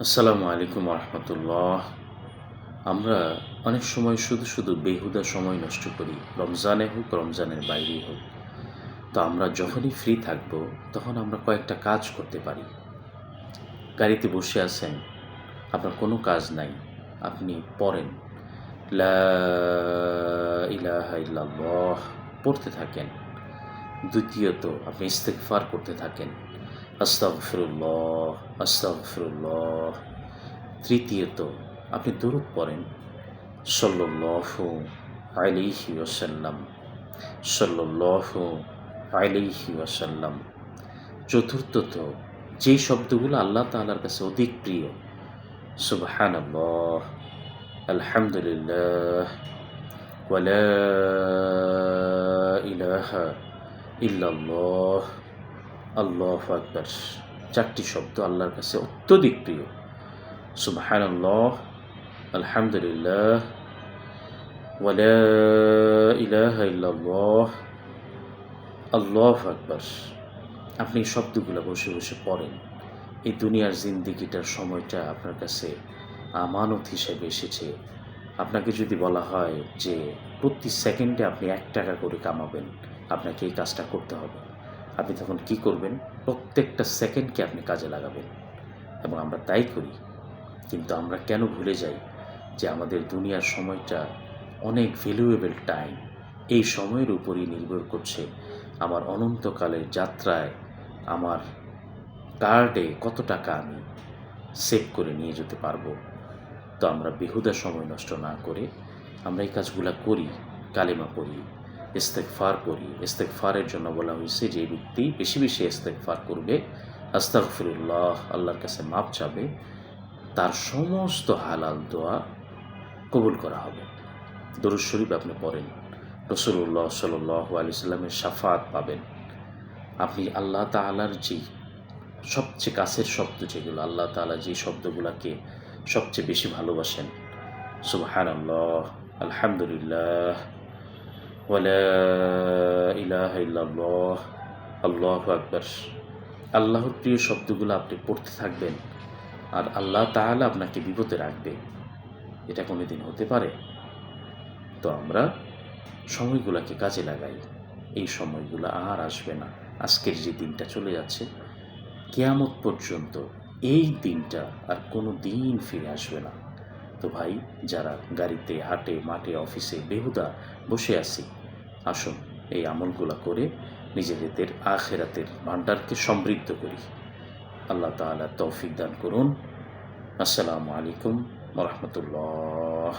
আসসালামু আলাইকুম রহমতুল্লাহ। আমরা অনেক সময় শুধু বেহুদা সময় নষ্ট করি, রমজানে হোক রমজানের বাইরেই হোক। তো আমরা যখনই ফ্রি থাকবো তখন আমরা কয়েকটা কাজ করতে পারি। গাড়িতে বসে আছেন, আপনার কোনো কাজ নাই, আপনি পড়েন লা ইলাহা ইল্লাল্লাহ, পড়তে থাকেন। দ্বিতীয়ত আপনি ইস্তেগফার করতে থাকেন, আস্তাগফিরুল্লাহ আস্তাগফিরুল্লাহ। তৃতীয়ত আপনি দরুদ পড়েন, সাল্লাল্লাহু আলাইহি ওয়াসাল্লাম, সাল্লাল্লাহু আলাইহি ওয়াসাল্লাম। চতুর্থত যেই শব্দগুলো আল্লাহ তাআলার কাছে অধিক প্রিয়, সুবহানাল্লাহ, আলহামদুলিল্লাহ, ওয়া লা ইলাহা ইল্লাল্লাহ, আল্লাহু আকবার। ৪টি শব্দ আল্লাহর কাছে অত্যধিক প্রিয়। সুবহানাল্লাহ, আলহামদুলিল্লাহ, ওয়া লা ইলাহা ইল্লাল্লাহ, আল্লাহু আকবার। আপনি এই শব্দগুলো বসে বসে পড়েন। এই দুনিয়ার জিন্দেগিটার সময়টা আপনার কাছে আমানত হিসেবে এসেছে। আপনাকে যদি বলা হয় যে প্রতি সেকেন্ডে আপনি ৳১ করে কামাবেন, আপনাকে এই কাজটা করতে হবে। আপনি তখন কি করবেন? প্রত্যেকটা সেকেন্ডকে আপনি কাজে লাগাবেন, এবং আমরা তাই করি। কিন্তু আমরা কেন ভুলে যাই যে আমাদের দুনিয়ার সময়টা অনেক ভ্যালুয়েবল টাইম। এই সময়ের উপরই নির্ভর করছে আমার অনন্তকালের যাত্রায় আমার কার্ডে কত টাকা আমি সেভ করে নিয়ে যেতে পারবো। তো আমরা বেহুদা সময় নষ্ট না করে আমরা এই কাজগুলা করি, কালেমা পড়ি, ইস্তেগফার করি। ইস্তেগফারের জন্য বলা হয়েছে যে ব্যক্তি বেশি বেশি ইস্তেগফার করবে, আস্তাগফিরুল্লাহ, আল্লাহর কাছে মাপ চাবে, তার সমস্ত হালাল দোয়া কবুল করা হবে। দরুদ শরীফ আপনি পড়েন, রাসূলুল্লাহ সাল্লাল্লাহু আলাইহি সাল্লামের শাফাত পাবেন। আপনি আল্লাহ তাআলার যে সবচেয়ে কাছের শব্দ, যেগুলো আল্লাহ তাআলা যে শব্দগুলোকে সবচেয়ে বেশি ভালোবাসেন, সুবহানাল্লাহ, আলহামদুলিল্লাহ, ওয়া লা ইলাহা ইল্লাল্লাহ, আল্লাহু আকবার। আল্লাহর প্রিয় শব্দগুলো আপনি পড়তে থাকবেন, আর আল্লাহ তাআলা আপনাকে বিপদে রাখবে। এটা কোনোদিন হতে পারে? তো আমরা সময়গুলোকে কাজে লাগাই। এই সময়গুলো আর আসবে না। আজকের যে দিনটা চলে যাচ্ছে, কিয়ামত পর্যন্ত এই দিনটা আর কোনো দিন ফিরে আসবে না। তো ভাই, যারা গাড়িতে, হাটে, মাঠে, অফিসে বেহুদা বসে আছি, আসুন এই আমলগুলো করে নিজেদের আখিরাতের ভাণ্ডারকে সমৃদ্ধ করি। আল্লাহ তাআলা তৌফিক দান করুন। আসসালামু আলাইকুম ওয়া রাহমাতুল্লাহ।